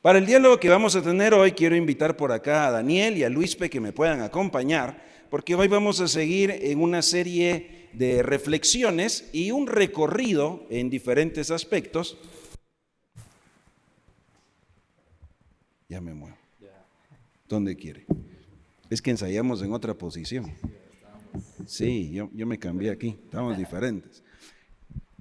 Para el diálogo que vamos a tener hoy, quiero invitar por acá a Daniel y a Luispe que me puedan acompañar, porque hoy vamos a seguir en una serie de reflexiones y un recorrido en diferentes aspectos. Ya me muevo. ¿Dónde quiere? Es que ensayamos en otra posición. Sí, yo me cambié aquí, estamos diferentes.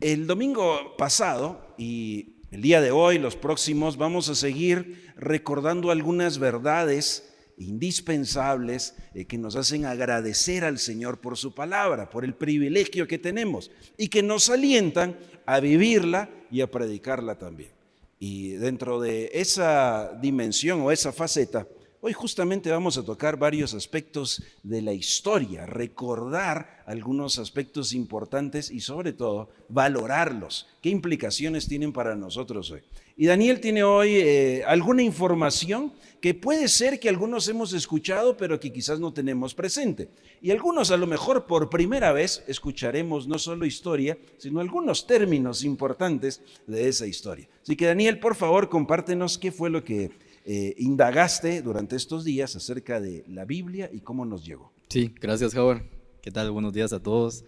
El domingo pasado y el día de hoy, los próximos, vamos a seguir recordando algunas verdades indispensables que nos hacen agradecer al Señor por su palabra, por el privilegio que tenemos y que nos alientan a vivirla y a predicarla también. Y dentro de esa dimensión o esa faceta, hoy justamente vamos a tocar varios aspectos de la historia, recordar algunos aspectos importantes y sobre todo valorarlos. ¿Qué implicaciones tienen para nosotros hoy? Y Daniel tiene hoy alguna información que puede ser que algunos hemos escuchado, pero que quizás no tenemos presente. Y algunos a lo mejor por primera vez escucharemos no solo historia, sino algunos términos importantes de esa historia. Así que Daniel, por favor, compártenos qué fue lo que indagaste durante estos días acerca de la Biblia y cómo nos llegó. Sí, gracias, Howard. ¿Qué tal? Buenos días a todos.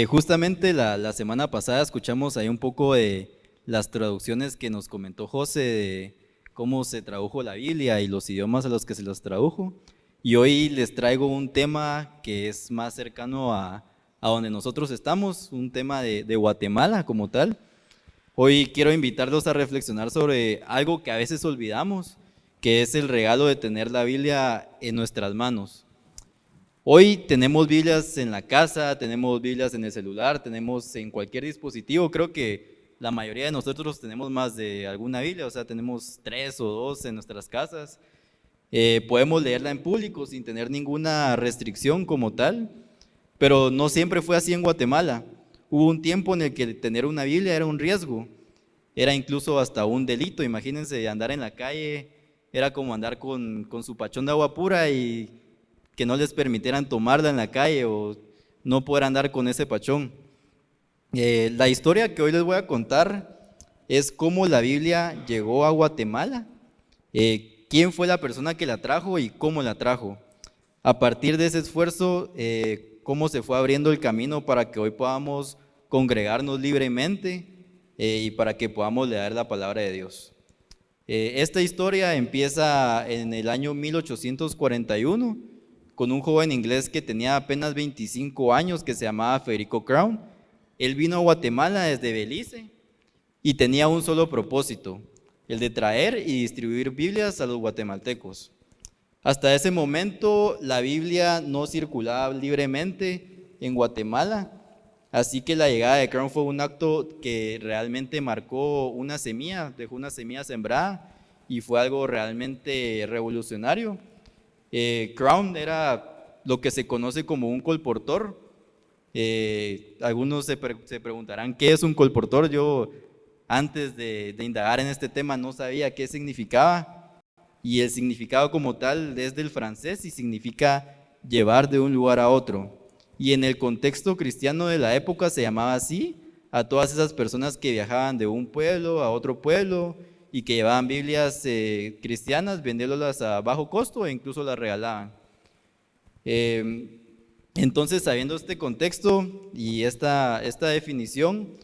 Justamente la semana pasada escuchamos ahí un poco de las traducciones que nos comentó José de cómo se tradujo la Biblia y los idiomas a los que se los tradujo. Y hoy les traigo un tema que es más cercano a donde nosotros estamos, un tema de Guatemala como tal. Hoy quiero invitarlos a reflexionar sobre algo que a veces olvidamos, que es el regalo de tener la Biblia en nuestras manos. Hoy tenemos Biblias en la casa, tenemos Biblias en el celular, tenemos en cualquier dispositivo. Creo que la mayoría de nosotros tenemos más de alguna Biblia, o sea, tenemos 3 o 2 en nuestras casas. Podemos leerla en público sin tener ninguna restricción como tal, pero no siempre fue así en Guatemala. Hubo un tiempo en el que tener una Biblia era un riesgo, era incluso hasta un delito. Imagínense andar en la calle, era como andar con su pachón de agua pura y que no les permitieran tomarla en la calle o no poder andar con ese pachón. La historia que hoy les voy a contar es cómo la Biblia llegó a Guatemala, quién fue la persona que la trajo y cómo la trajo. A partir de ese esfuerzo, cómo se fue abriendo el camino para que hoy podamos congregarnos libremente y para que podamos leer la palabra de Dios. Esta historia empieza en el año 1841 con un joven inglés que tenía apenas 25 años que se llamaba Federico Crown. Él vino a Guatemala desde Belice y tenía un solo propósito, el de traer y distribuir Biblias a los guatemaltecos. Hasta ese momento la Biblia no circulaba libremente en Guatemala, así que la llegada de Crown fue un acto que realmente marcó una semilla, dejó una semilla sembrada y fue algo realmente revolucionario. Crown era lo que se conoce como un colportor. Algunos se preguntarán qué es un colportor. Yo antes de indagar en este tema no sabía qué significaba, y el significado como tal es del francés y significa llevar de un lugar a otro. Y en el contexto cristiano de la época se llamaba así a todas esas personas que viajaban de un pueblo a otro pueblo y que llevaban Biblias cristianas, vendiéndolas a bajo costo e incluso las regalaban. Entonces, sabiendo este contexto y esta definición,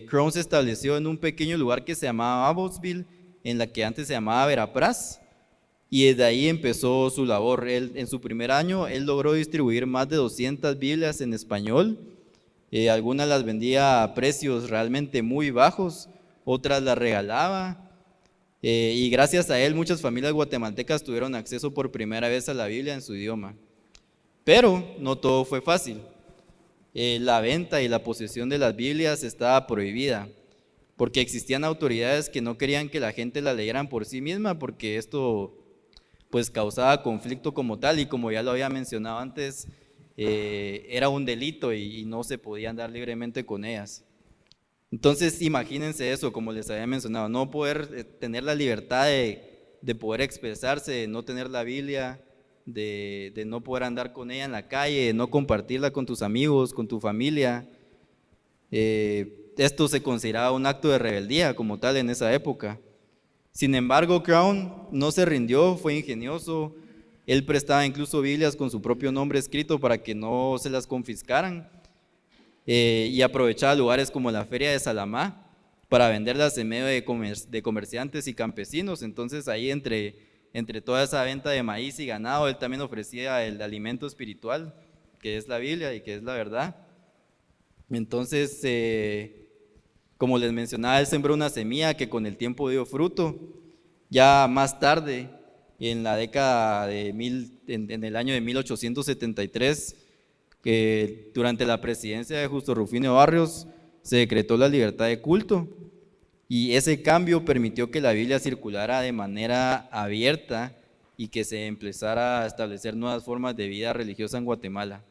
Crown se estableció en un pequeño lugar que se llamaba Abbotsville, en la que antes se llamaba Verapraz, y desde ahí empezó su labor. En su primer año, él logró distribuir más de 200 Biblias en español. Algunas las vendía a precios realmente muy bajos, otras las regalaba, y gracias a él muchas familias guatemaltecas tuvieron acceso por primera vez a la Biblia en su idioma. Pero no todo fue fácil. La venta y la posesión de las Biblias estaba prohibida, porque existían autoridades que no querían que la gente la leyeran por sí misma, porque esto pues causaba conflicto como tal, y como ya lo había mencionado antes, era un delito y no se podía andar libremente con ellas. Entonces imagínense eso, como les había mencionado, no poder tener la libertad de poder expresarse, de no tener la Biblia, de no poder andar con ella en la calle, de no compartirla con tus amigos, con tu familia. Esto se consideraba un acto de rebeldía como tal en esa época. Sin embargo, Crown no se rindió, fue ingenioso. Él prestaba incluso Biblias con su propio nombre escrito para que no se las confiscaran, y aprovechaba lugares como la Feria de Salamá para venderlas en medio de comerciantes y campesinos. Entonces ahí entre toda esa venta de maíz y ganado, él también ofrecía el alimento espiritual, que es la Biblia y que es la verdad. Entonces, como les mencionaba, él sembró una semilla que con el tiempo dio fruto. Ya más tarde, en la década en el año de 1873, que durante la presidencia de Justo Rufino Barrios se decretó la libertad de culto, y ese cambio permitió que la Biblia circulara de manera abierta y que se empezara a establecer nuevas formas de vida religiosa en Guatemala.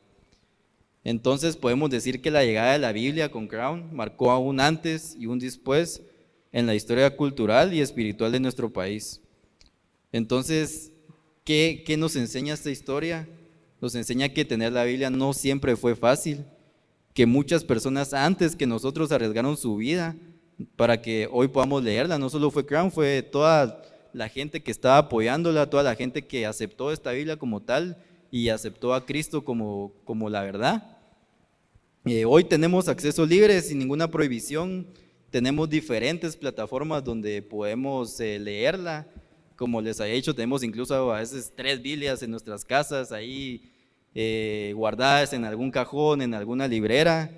Entonces podemos decir que la llegada de la Biblia con Crown marcó un antes y un después en la historia cultural y espiritual de nuestro país. Entonces, ¿qué nos enseña esta historia? Nos enseña que tener la Biblia no siempre fue fácil, que muchas personas antes que nosotros arriesgaron su vida para que hoy podamos leerla. No solo fue Crown, fue toda la gente que estaba apoyándola, toda la gente que aceptó esta Biblia como tal y aceptó a Cristo como la verdad. Hoy tenemos acceso libre sin ninguna prohibición, tenemos diferentes plataformas donde podemos leerla. Como les había dicho, tenemos incluso a veces 3 Biblias en nuestras casas ahí guardadas en algún cajón, en alguna librera.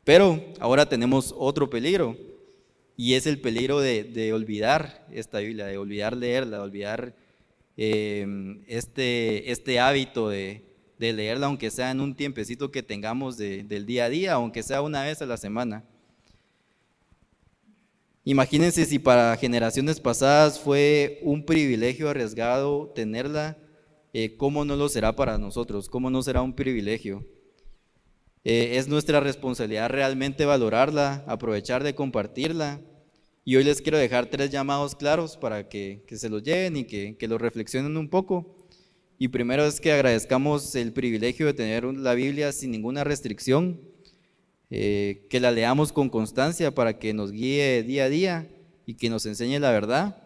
Pero ahora tenemos otro peligro, y es el peligro de olvidar esta Biblia, de olvidar leerla, de olvidar este hábito de leerla, aunque sea en un tiempecito que tengamos del día a día, aunque sea una vez a la semana. Imagínense si para generaciones pasadas fue un privilegio arriesgado tenerla, ¿cómo no lo será para nosotros? ¿Cómo no será un privilegio? Es nuestra responsabilidad realmente valorarla, aprovechar de compartirla. Y hoy les quiero dejar 3 llamados claros para que se los lleven y que los reflexionen un poco. Y primero es que agradezcamos el privilegio de tener la Biblia sin ninguna restricción, que la leamos con constancia para que nos guíe día a día y que nos enseñe la verdad,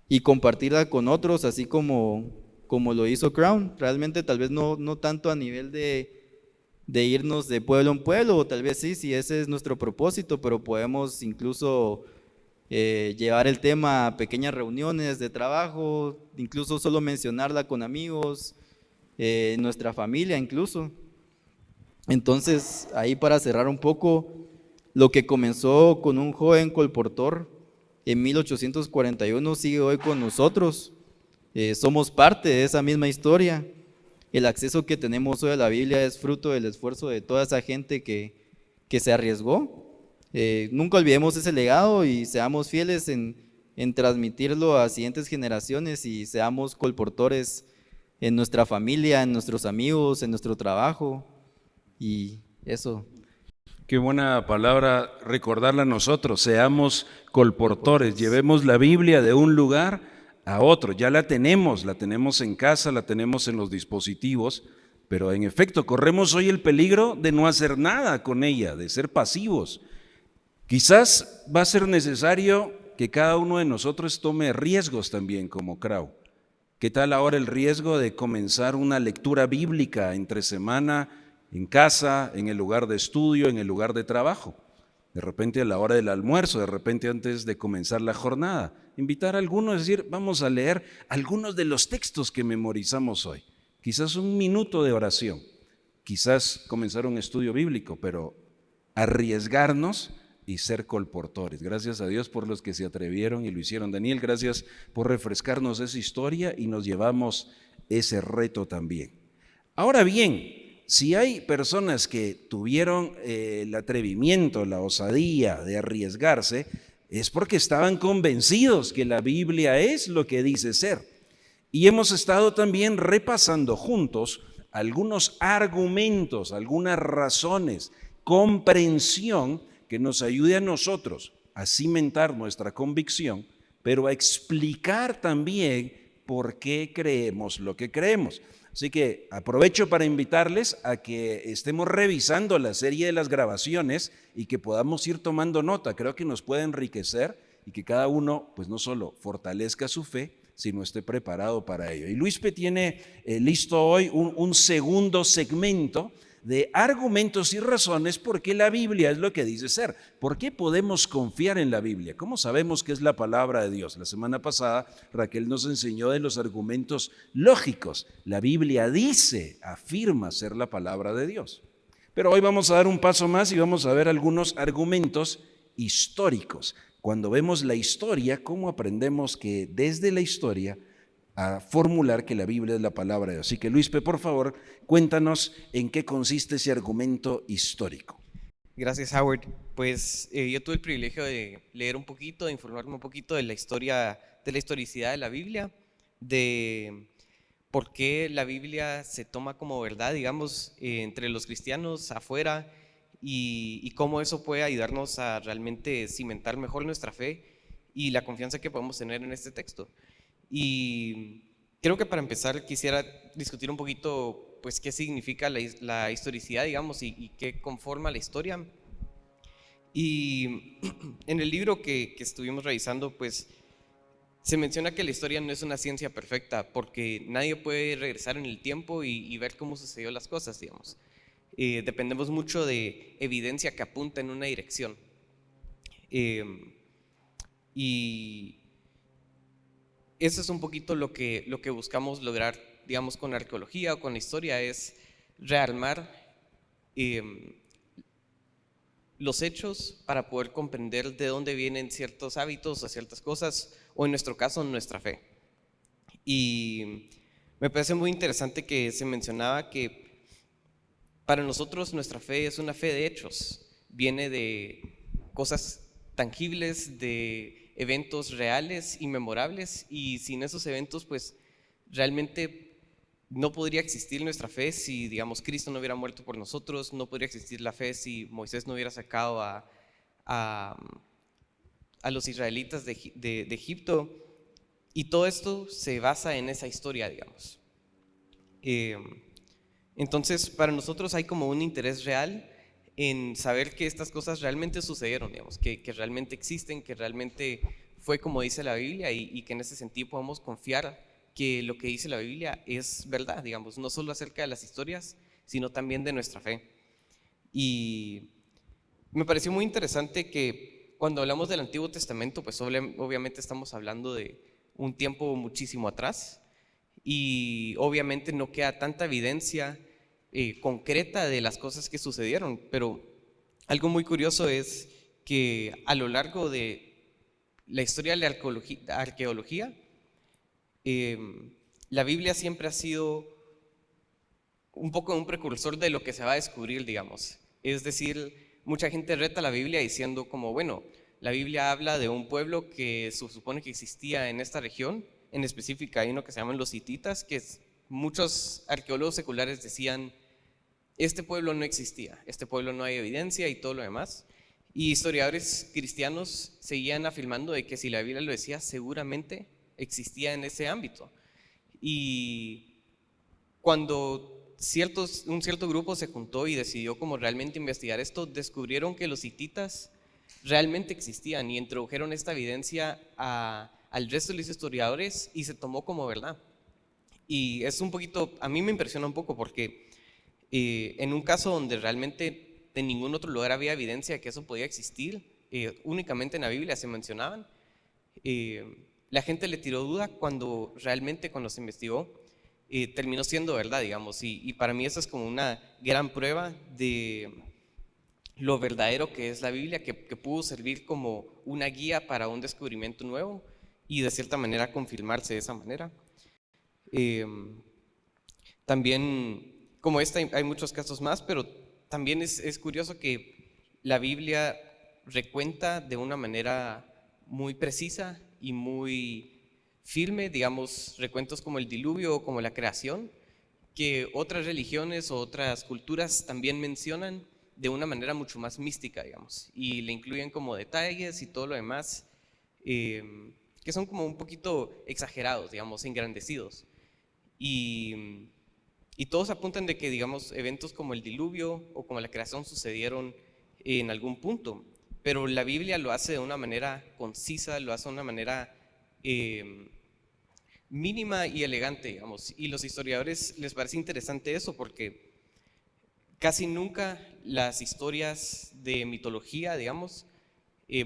y compartirla con otros, así como lo hizo Crown. Realmente tal vez no tanto a nivel de irnos de pueblo en pueblo, o tal vez sí, si ese es nuestro propósito, pero podemos incluso llevar el tema a pequeñas reuniones de trabajo, incluso solo mencionarla con amigos, nuestra familia incluso. Entonces, ahí para cerrar un poco, lo que comenzó con un joven colportor en 1841 sigue hoy con nosotros. Somos parte de esa misma historia. El acceso que tenemos hoy a la Biblia es fruto del esfuerzo de toda esa gente que se arriesgó. Nunca olvidemos ese legado y seamos fieles en transmitirlo a siguientes generaciones, y seamos colportores en nuestra familia, en nuestros amigos, en nuestro trabajo, y eso. Qué buena palabra recordarla a nosotros, seamos colportores, llevemos la Biblia de un lugar a otro. Ya la tenemos en casa, la tenemos en los dispositivos, pero en efecto corremos hoy el peligro de no hacer nada con ella, de ser pasivos. Quizás va a ser necesario que cada uno de nosotros tome riesgos también como Crown. ¿Qué tal ahora el riesgo de comenzar una lectura bíblica entre semana, en casa, en el lugar de estudio, en el lugar de trabajo? De repente a la hora del almuerzo, de repente antes de comenzar la jornada, invitar a algunos a decir, vamos a leer algunos de los textos que memorizamos hoy. Quizás un minuto de oración, quizás comenzar un estudio bíblico, pero arriesgarnos y ser colportores. Gracias a Dios por los que se atrevieron y lo hicieron. Daniel, gracias por refrescarnos esa historia y nos llevamos ese reto también. Ahora bien, si hay personas que tuvieron el atrevimiento, la osadía de arriesgarse, es porque estaban convencidos que la Biblia es lo que dice ser. Y hemos estado también repasando juntos algunos argumentos, algunas razones, comprensión que nos ayude a nosotros a cimentar nuestra convicción, pero a explicar también por qué creemos lo que creemos. Así que aprovecho para invitarles a que estemos revisando la serie de las grabaciones y que podamos ir tomando nota. Creo que nos puede enriquecer y que cada uno pues no solo fortalezca su fe, sino esté preparado para ello. Y Luispe tiene listo hoy un segundo segmento de argumentos y razones por qué la Biblia es lo que dice ser. ¿Por qué podemos confiar en la Biblia? ¿Cómo sabemos que es la palabra de Dios? La semana pasada Raquel nos enseñó de los argumentos lógicos. La Biblia dice, afirma ser la palabra de Dios. Pero hoy vamos a dar un paso más y vamos a ver algunos argumentos históricos. Cuando vemos la historia, ¿cómo aprendemos que desde la historia a formular que la Biblia es la palabra de Dios? Así que Luispe, por favor, cuéntanos en qué consiste ese argumento histórico. Gracias, Howard. Pues yo tuve el privilegio de leer un poquito, de informarme un poquito de la historia, de la historicidad de la Biblia, de por qué la Biblia se toma como verdad, digamos, entre los cristianos afuera y cómo eso puede ayudarnos a realmente cimentar mejor nuestra fe y la confianza que podemos tener en este texto. Y creo que para empezar quisiera discutir un poquito pues qué significa la historicidad, digamos, y qué conforma la historia. Y en el libro que estuvimos revisando, pues se menciona que la historia no es una ciencia perfecta, porque nadie puede regresar en el tiempo y ver cómo sucedió las cosas, digamos. Dependemos mucho de evidencia que apunta en una dirección. Y eso es un poquito lo que buscamos lograr, digamos, con la arqueología o con la historia, es rearmar los hechos para poder comprender de dónde vienen ciertos hábitos o ciertas cosas, o en nuestro caso, nuestra fe. Y me parece muy interesante que se mencionaba que para nosotros nuestra fe es una fe de hechos, viene de cosas tangibles, de eventos reales y memorables, y sin esos eventos pues realmente no podría existir nuestra fe si, digamos, Cristo no hubiera muerto por nosotros, no podría existir la fe si Moisés no hubiera sacado a los israelitas de Egipto, y todo esto se basa en esa historia, digamos. Entonces, para nosotros hay como un interés real en saber que estas cosas realmente sucedieron, digamos, que realmente existen, que realmente fue como dice la Biblia, y que en ese sentido podemos confiar que lo que dice la Biblia es verdad, digamos, no solo acerca de las historias, sino también de nuestra fe. Y me pareció muy interesante que cuando hablamos del Antiguo Testamento, pues obviamente estamos hablando de un tiempo muchísimo atrás, y obviamente no queda tanta evidencia concreta de las cosas que sucedieron, pero algo muy curioso es que a lo largo de la historia de la arqueología, la Biblia siempre ha sido un poco un precursor de lo que se va a descubrir, digamos. Es decir, mucha gente reta la Biblia diciendo como, bueno, la Biblia habla de un pueblo que se supone que existía en esta región, en específica hay uno que se llaman los hititas, que muchos arqueólogos seculares decían, este pueblo no existía, este pueblo no hay evidencia y todo lo demás. Y historiadores cristianos seguían afirmando de que si la Biblia lo decía, seguramente existía en ese ámbito. Y cuando un cierto grupo se juntó y decidió como realmente investigar esto, descubrieron que los hititas realmente existían y introdujeron esta evidencia al resto de los historiadores y se tomó como verdad. Y es un poquito, a mí me impresiona un poco porque en un caso donde realmente en ningún otro lugar había evidencia de que eso podía existir, únicamente en la Biblia se mencionaban, la gente le tiró duda cuando realmente cuando se investigó terminó siendo verdad, digamos, y para mí eso es como una gran prueba de lo verdadero que es la Biblia, que pudo servir como una guía para un descubrimiento nuevo y de cierta manera confirmarse de esa manera. También, como esta, hay muchos casos más, pero también es curioso que la Biblia recuenta de una manera muy precisa y muy firme, digamos, recuentos como el diluvio o como la creación, que otras religiones o otras culturas también mencionan de una manera mucho más mística, digamos, y le incluyen como detalles y todo lo demás, que son como un poquito exagerados, digamos, engrandecidos. Y todos apuntan de que, digamos, eventos como el diluvio o como la creación sucedieron en algún punto. pero la Biblia lo hace de una manera concisa, lo hace de una manera mínima y elegante, digamos. Y los historiadores les parece interesante eso porque casi nunca las historias de mitología, digamos,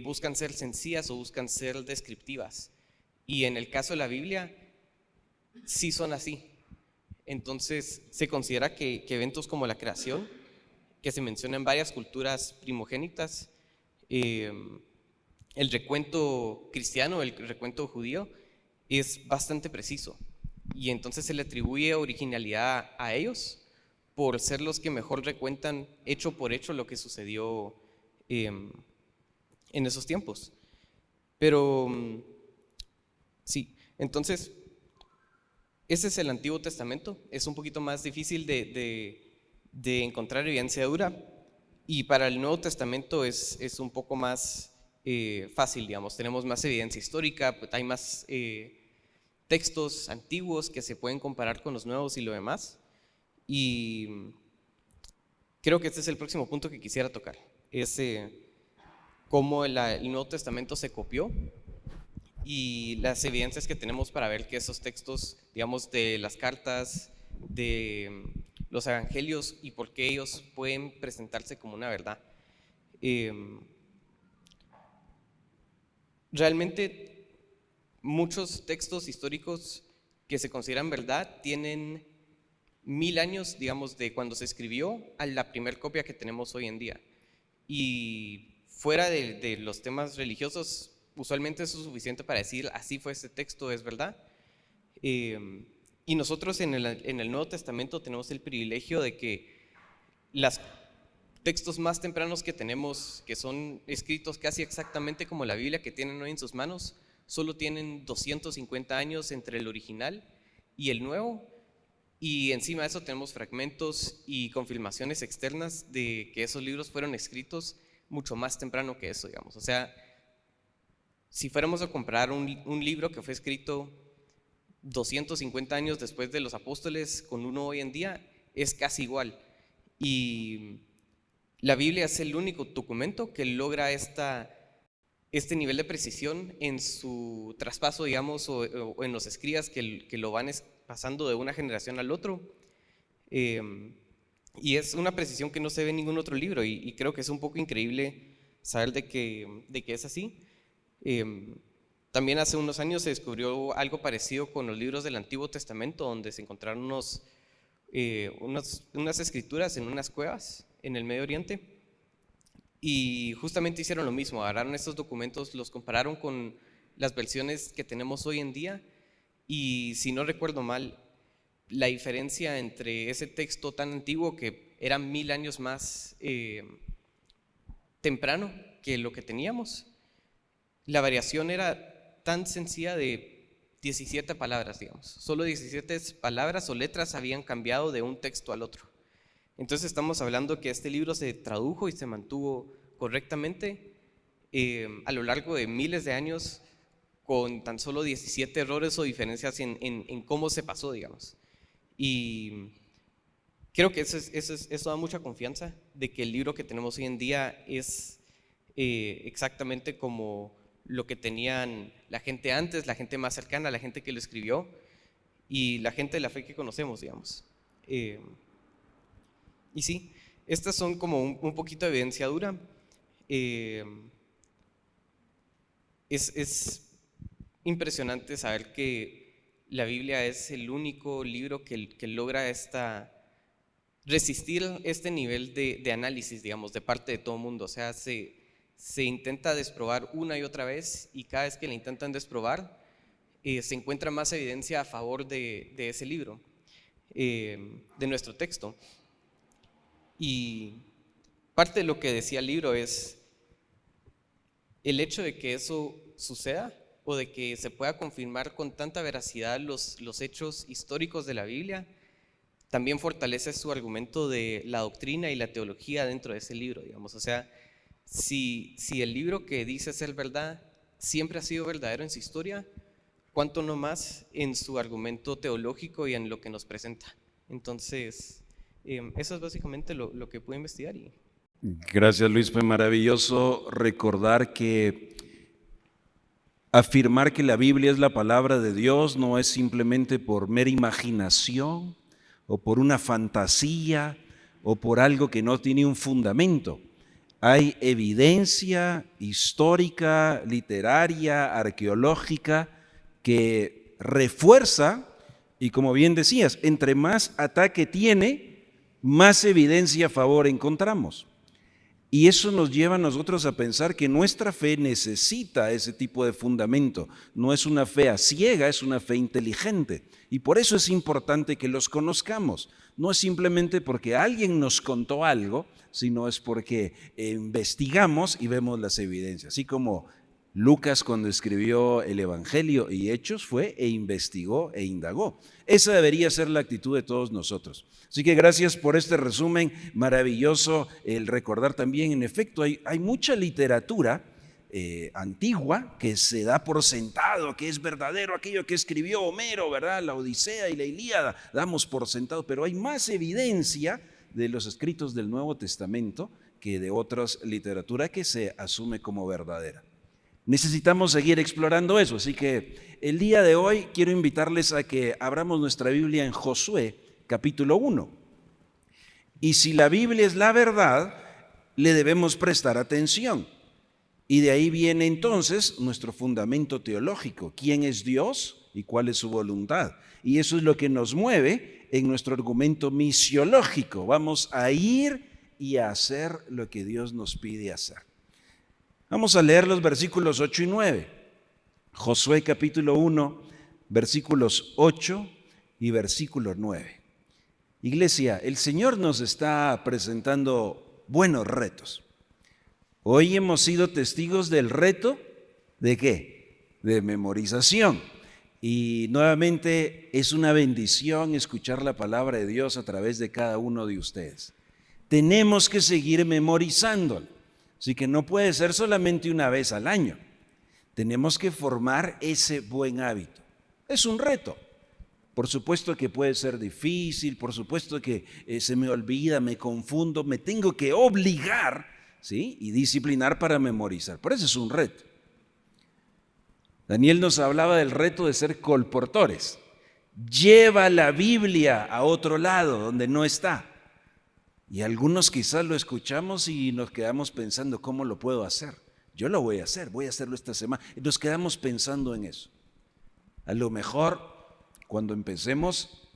buscan ser sencillas o buscan ser descriptivas. Y en el caso de la Biblia, sí son así. Entonces, se considera que eventos como la creación, que se menciona en varias culturas primogénitas, el recuento cristiano, el recuento judío, es bastante preciso. Y entonces se le atribuye originalidad a ellos por ser los que mejor recuentan hecho por hecho lo que sucedió en esos tiempos. Pero sí, entonces ese es el Antiguo Testamento. Es un poquito más difícil de encontrar evidencia dura, y para el Nuevo Testamento es un poco más fácil, digamos. Tenemos más evidencia histórica, hay más textos antiguos que se pueden comparar con los nuevos y lo demás. Y creo que este es el próximo punto que quisiera tocar, es cómo el Nuevo Testamento se copió y las evidencias que tenemos para ver que esos textos, digamos, de las cartas, de los evangelios, y por qué ellos pueden presentarse como una verdad. Realmente muchos textos históricos que se consideran verdad tienen 1000 años, digamos, de cuando se escribió a la primera copia que tenemos hoy en día. Y fuera de los temas religiosos, usualmente eso es suficiente para decir, así fue este texto, es verdad. Y nosotros en el Nuevo Testamento tenemos el privilegio de que los textos más tempranos que tenemos, que son escritos casi exactamente como la Biblia que tienen hoy en sus manos, solo tienen 250 años entre el original y el nuevo, y encima de eso tenemos fragmentos y confirmaciones externas de que esos libros fueron escritos mucho más temprano que eso, digamos. O sea, si fuéramos a comparar un libro que fue escrito 250 años después de los apóstoles con uno hoy en día, es casi igual. Y la Biblia es el único documento que logra este nivel de precisión en su traspaso, digamos, o en los escribas que lo van pasando de una generación al otro. Y es una precisión que no se ve en ningún otro libro, y creo que es un poco increíble saber de que es así. También hace unos años se descubrió algo parecido con los libros del Antiguo Testamento, donde se encontraron unas escrituras en unas cuevas en el Medio Oriente, y justamente hicieron lo mismo, agarraron estos documentos, los compararon con las versiones que tenemos hoy en día, y si no recuerdo mal, la diferencia entre ese texto tan antiguo, que era 1000 años más temprano que lo que teníamos, la variación era tan sencilla de 17 palabras, digamos. Solo 17 palabras o letras habían cambiado de un texto al otro. Entonces estamos hablando que este libro se tradujo y se mantuvo correctamente a lo largo de miles de años, con tan solo 17 errores o diferencias en cómo se pasó, digamos. Y creo que eso da mucha confianza de que el libro que tenemos hoy en día es exactamente como lo que tenían la gente antes, la gente más cercana, la gente que lo escribió y la gente de la fe que conocemos, digamos. Y sí, estas son como un poquito de evidencia dura. Es impresionante saber que la Biblia es el único libro que logra resistir este nivel de análisis, digamos, de parte de todo el mundo. O sea, se intenta desprobar una y otra vez, y cada vez que le intentan desprobar, se encuentra más evidencia a favor de ese libro, de nuestro texto. Y parte de lo que decía el libro es el hecho de que eso suceda, o de que se pueda confirmar con tanta veracidad los hechos históricos de la Biblia, también fortalece su argumento de la doctrina y la teología dentro de ese libro, digamos. O sea, si el libro que dice ser verdad siempre ha sido verdadero en su historia, cuánto no más en su argumento teológico y en lo que nos presenta. Entonces, eso es básicamente lo que pude investigar. Y Gracias, Luis. Fue maravilloso recordar que afirmar que la Biblia es la palabra de Dios no es simplemente por mera imaginación o por una fantasía o por algo que no tiene un fundamento. Hay evidencia histórica, literaria, arqueológica que refuerza, y como bien decías, entre más ataque tiene, más evidencia a favor encontramos. Y eso nos lleva a nosotros a pensar que nuestra fe necesita ese tipo de fundamento. No es una fe a ciega, es una fe inteligente. Y por eso es importante que los conozcamos. No es simplemente porque alguien nos contó algo, sino es porque investigamos y vemos las evidencias. Así como Lucas, cuando escribió el Evangelio y Hechos, fue e investigó e indagó. Esa debería ser la actitud de todos nosotros. Así que gracias por este resumen maravilloso. El recordar también, en efecto, hay mucha literatura antigua que se da por sentado, que es verdadero aquello que escribió Homero, ¿verdad? La Odisea y la Ilíada, damos por sentado, pero hay más evidencia de los escritos del Nuevo Testamento que de otras literatura que se asume como verdadera. Necesitamos seguir explorando eso, así que el día de hoy quiero invitarles a que abramos nuestra Biblia en Josué, capítulo 1. Y si la Biblia es la verdad, le debemos prestar atención. Y de ahí viene entonces nuestro fundamento teológico, quién es Dios y cuál es su voluntad. Y eso es lo que nos mueve en nuestro argumento misiológico. Vamos a ir y a hacer lo que Dios nos pide hacer. Vamos a leer los versículos 8 y 9. Josué capítulo 1, versículos 8 y versículo 9. Iglesia, el Señor nos está presentando buenos retos. Hoy hemos sido testigos del reto ¿de qué? De memorización. Y nuevamente es una bendición escuchar la palabra de Dios a través de cada uno de ustedes. Tenemos que seguir memorizándolo. Así que no puede ser solamente una vez al año. Tenemos que formar ese buen hábito. Es un reto. Por supuesto que puede ser difícil, por supuesto que se me olvida, me confundo, me tengo que obligar, ¿sí? Y disciplinar para memorizar. Por eso es un reto. Daniel nos hablaba del reto de ser colportores. Lleva la Biblia a otro lado donde no está. Y algunos quizás lo escuchamos y nos quedamos pensando, ¿cómo lo puedo hacer? Yo lo voy a hacerlo esta semana. Y nos quedamos pensando en eso. A lo mejor cuando empecemos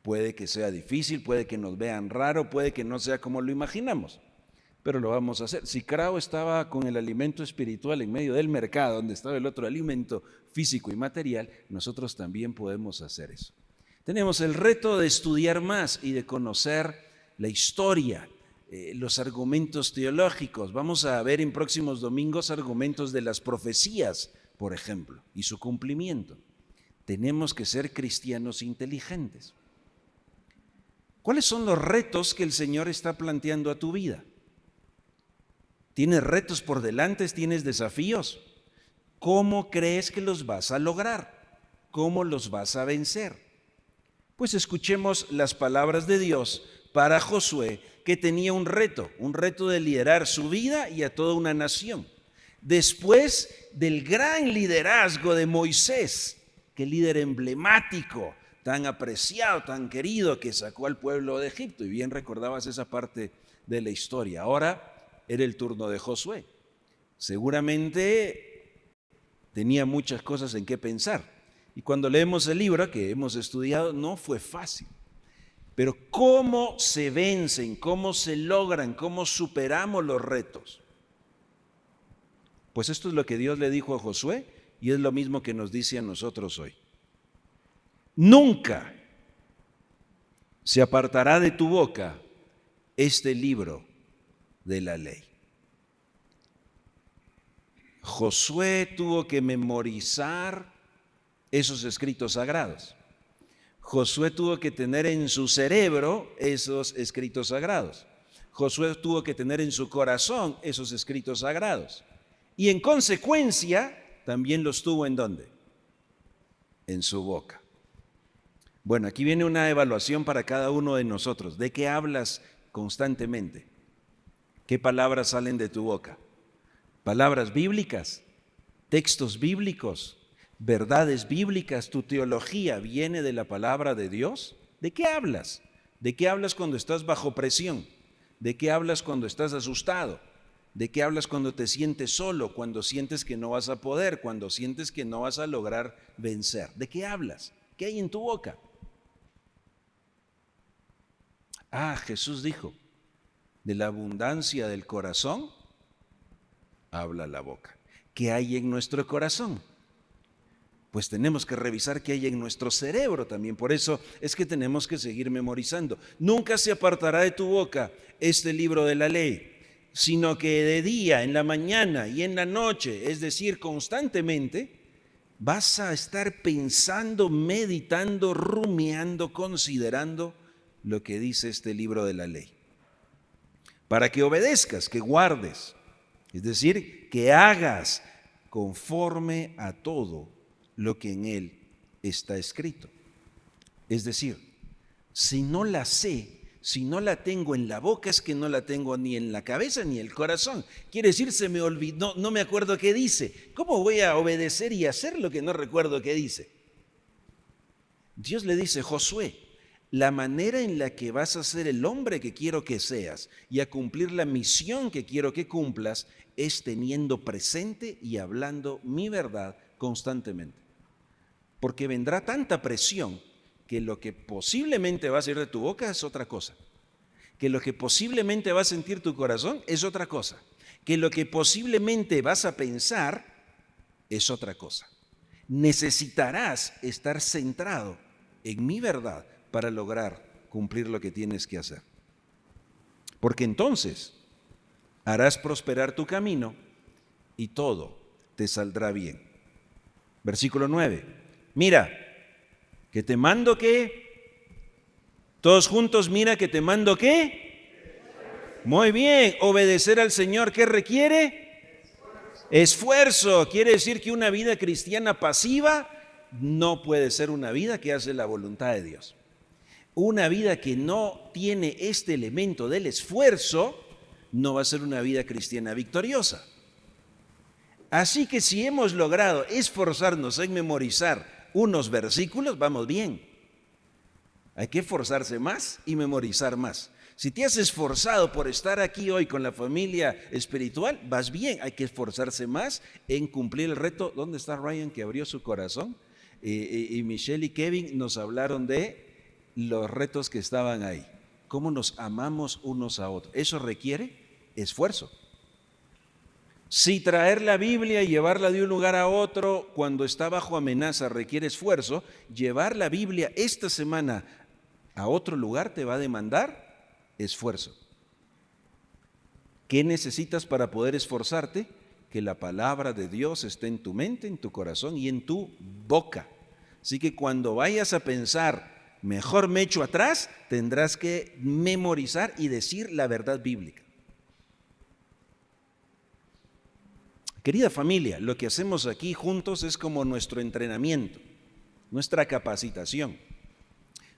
puede que sea difícil, puede que nos vean raro, puede que no sea como lo imaginamos, pero lo vamos a hacer. Si Krao estaba con el alimento espiritual en medio del mercado, donde estaba el otro alimento físico y material, nosotros también podemos hacer eso. Tenemos el reto de estudiar más y de conocer la historia, los argumentos teológicos. Vamos a ver en próximos domingos argumentos de las profecías, por ejemplo, y su cumplimiento. Tenemos que ser cristianos inteligentes. ¿Cuáles son los retos que el Señor está planteando a tu vida? ¿Tienes retos por delante? ¿Tienes desafíos? ¿Cómo crees que los vas a lograr? ¿Cómo los vas a vencer? Pues escuchemos las palabras de Dios para Josué, que tenía un reto de liderar su vida y a toda una nación. Después del gran liderazgo de Moisés, que líder emblemático, tan apreciado, tan querido, que sacó al pueblo de Egipto, y bien recordabas esa parte de la historia. Ahora era el turno de Josué. Seguramente tenía muchas cosas en qué pensar. Y cuando leemos el libro que hemos estudiado, no fue fácil. Pero ¿cómo se vencen? ¿Cómo se logran? ¿Cómo superamos los retos? Pues esto es lo que Dios le dijo a Josué y es lo mismo que nos dice a nosotros hoy. Nunca se apartará de tu boca este libro de la ley. Josué tuvo que memorizar esos escritos sagrados. Josué tuvo que tener en su cerebro esos escritos sagrados. Josué tuvo que tener en su corazón esos escritos sagrados. Y en consecuencia, también los tuvo ¿en dónde? En su boca. Bueno, aquí viene una evaluación para cada uno de nosotros. ¿De qué hablas constantemente? ¿Qué palabras salen de tu boca? Palabras bíblicas, textos bíblicos, verdades bíblicas. ¿Tu teología viene de la palabra de Dios? ¿De qué hablas? ¿De qué hablas cuando estás bajo presión? ¿De qué hablas cuando estás asustado? ¿De qué hablas cuando te sientes solo? Cuando sientes que no vas a poder, cuando sientes que no vas a lograr vencer. ¿De qué hablas? ¿Qué hay en tu boca? Jesús dijo, de la abundancia del corazón habla la boca. ¿Qué hay en nuestro corazón? Pues tenemos que revisar qué hay en nuestro cerebro también. Por eso es que tenemos que seguir memorizando. Nunca se apartará de tu boca este libro de la ley, sino que de día, en la mañana y en la noche, es decir, constantemente, vas a estar pensando, meditando, rumiando, considerando lo que dice este libro de la ley. Para que obedezcas, que guardes, es decir, que hagas conforme a todo lo que en él está escrito. Es decir, si no la sé, si no la tengo en la boca, es que no la tengo ni en la cabeza ni en el corazón. Quiere decir, se me olvidó, no me acuerdo qué dice. ¿Cómo voy a obedecer y hacer lo que no recuerdo qué dice? Dios le dice, Josué, la manera en la que vas a ser el hombre que quiero que seas y a cumplir la misión que quiero que cumplas es teniendo presente y hablando mi verdad constantemente. Porque vendrá tanta presión que lo que posiblemente va a salir de tu boca es otra cosa. Que lo que posiblemente va a sentir tu corazón es otra cosa. Que lo que posiblemente vas a pensar es otra cosa. Necesitarás estar centrado en mi verdad para lograr cumplir lo que tienes que hacer. Porque entonces harás prosperar tu camino y todo te saldrá bien. Versículo 9. Mira, que te mando que, todos juntos, mira que te mando que, muy bien, obedecer al Señor, ¿qué requiere? Esfuerzo. Quiere decir que una vida cristiana pasiva no puede ser una vida que hace la voluntad de Dios. Una vida que no tiene este elemento del esfuerzo no va a ser una vida cristiana victoriosa. Así que si hemos logrado esforzarnos en memorizar unos versículos, vamos bien. Hay que esforzarse más y memorizar más. Si te has esforzado por estar aquí hoy con la familia espiritual, vas bien. Hay que esforzarse más en cumplir el reto. ¿Dónde está Ryan que abrió su corazón? Y Michelle y Kevin nos hablaron de los retos que estaban ahí. Cómo nos amamos unos a otros. Eso requiere esfuerzo. Si traer la Biblia y llevarla de un lugar a otro cuando está bajo amenaza requiere esfuerzo, llevar la Biblia esta semana a otro lugar te va a demandar esfuerzo. ¿Qué necesitas para poder esforzarte? Que la palabra de Dios esté en tu mente, en tu corazón y en tu boca. Así que cuando vayas a pensar, mejor me echo atrás, tendrás que memorizar y decir la verdad bíblica. Querida familia, lo que hacemos aquí juntos es como nuestro entrenamiento, nuestra capacitación.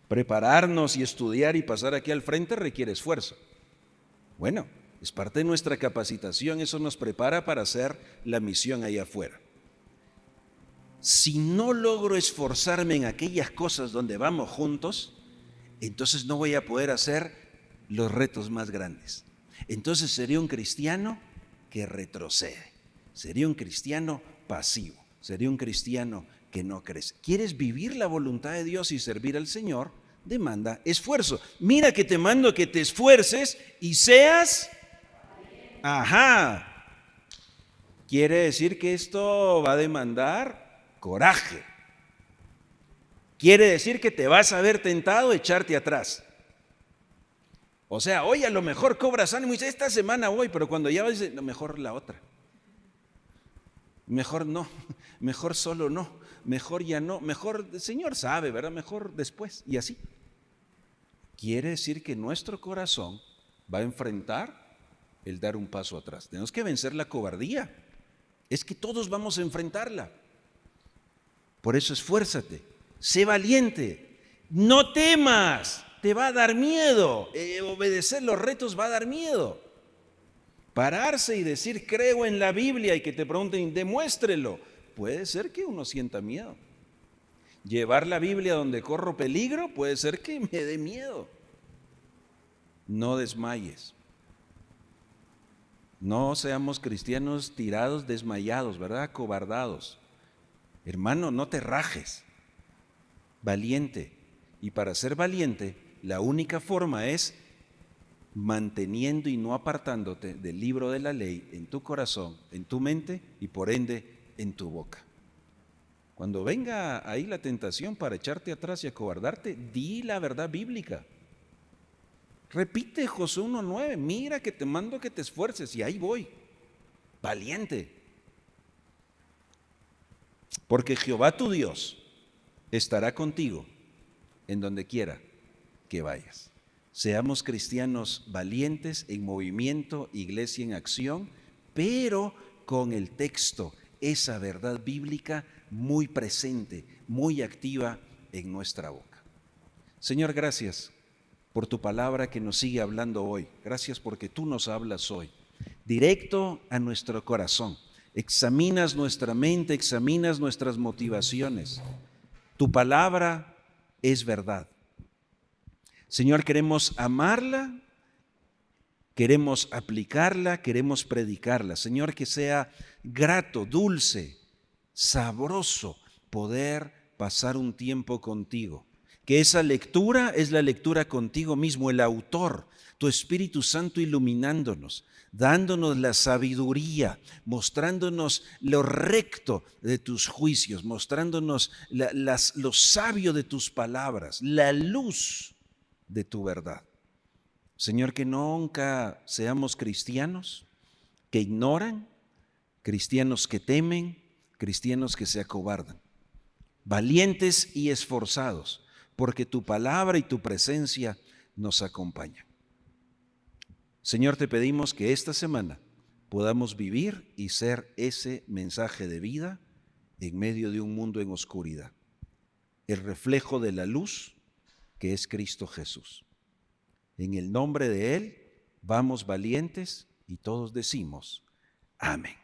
Prepararnos y estudiar y pasar aquí al frente requiere esfuerzo. Bueno, es parte de nuestra capacitación, eso nos prepara para hacer la misión allá afuera. Si no logro esforzarme en aquellas cosas donde vamos juntos, entonces no voy a poder hacer los retos más grandes. Entonces sería un cristiano que retrocede. Sería un cristiano pasivo, sería un cristiano que no crece. ¿Quieres vivir la voluntad de Dios y servir al Señor? Demanda esfuerzo. Mira que te mando que te esfuerces y seas... Quiere decir que esto va a demandar coraje. Quiere decir que te vas a ver tentado a echarte atrás. O sea, hoy a lo mejor cobras ánimo y dices, esta semana voy, pero cuando ya vas, no, mejor la otra. Mejor no, mejor solo no, mejor ya no, mejor el Señor sabe, ¿verdad? Mejor después y así. Quiere decir que nuestro corazón va a enfrentar el dar un paso atrás. Tenemos que vencer la cobardía. Es que todos vamos a enfrentarla. Por eso esfuérzate, sé valiente, no temas, te va a dar miedo. Obedecer los retos va a dar miedo. Pararse y decir, creo en la Biblia, y que te pregunten, demuéstrelo. Puede ser que uno sienta miedo. Llevar la Biblia donde corro peligro, puede ser que me dé miedo. No desmayes. No seamos cristianos tirados, desmayados, ¿verdad? Acobardados. Hermano, no te rajes. Valiente. Y para ser valiente, la única forma es manteniendo y no apartándote del libro de la ley en tu corazón, en tu mente y por ende en tu boca. Cuando venga ahí la tentación para echarte atrás y acobardarte, di la verdad bíblica. Repite Josué 1:9, mira que te mando que te esfuerces, y ahí voy, valiente. Porque Jehová tu Dios estará contigo en donde quiera que vayas. Seamos cristianos valientes, en movimiento, iglesia en acción, pero con el texto, esa verdad bíblica muy presente, muy activa en nuestra boca. Señor, gracias por tu palabra que nos sigue hablando hoy. Gracias porque tú nos hablas hoy, directo a nuestro corazón. Examinas nuestra mente, examinas nuestras motivaciones. Tu palabra es verdad. Señor, queremos amarla, queremos aplicarla, queremos predicarla. Señor, que sea grato, dulce, sabroso poder pasar un tiempo contigo. Que esa lectura es la lectura contigo mismo, el autor, tu Espíritu Santo iluminándonos, dándonos la sabiduría, mostrándonos lo recto de tus juicios, mostrándonos lo sabio de tus palabras, la luz de tu verdad. Señor, que nunca seamos cristianos que ignoran, cristianos que temen, cristianos que se acobardan, valientes y esforzados, porque tu palabra y tu presencia nos acompañan. Señor, te pedimos que esta semana podamos vivir y ser ese mensaje de vida en medio de un mundo en oscuridad, el reflejo de la luz que es Cristo Jesús. En el nombre de Él, vamos valientes y todos decimos, amén.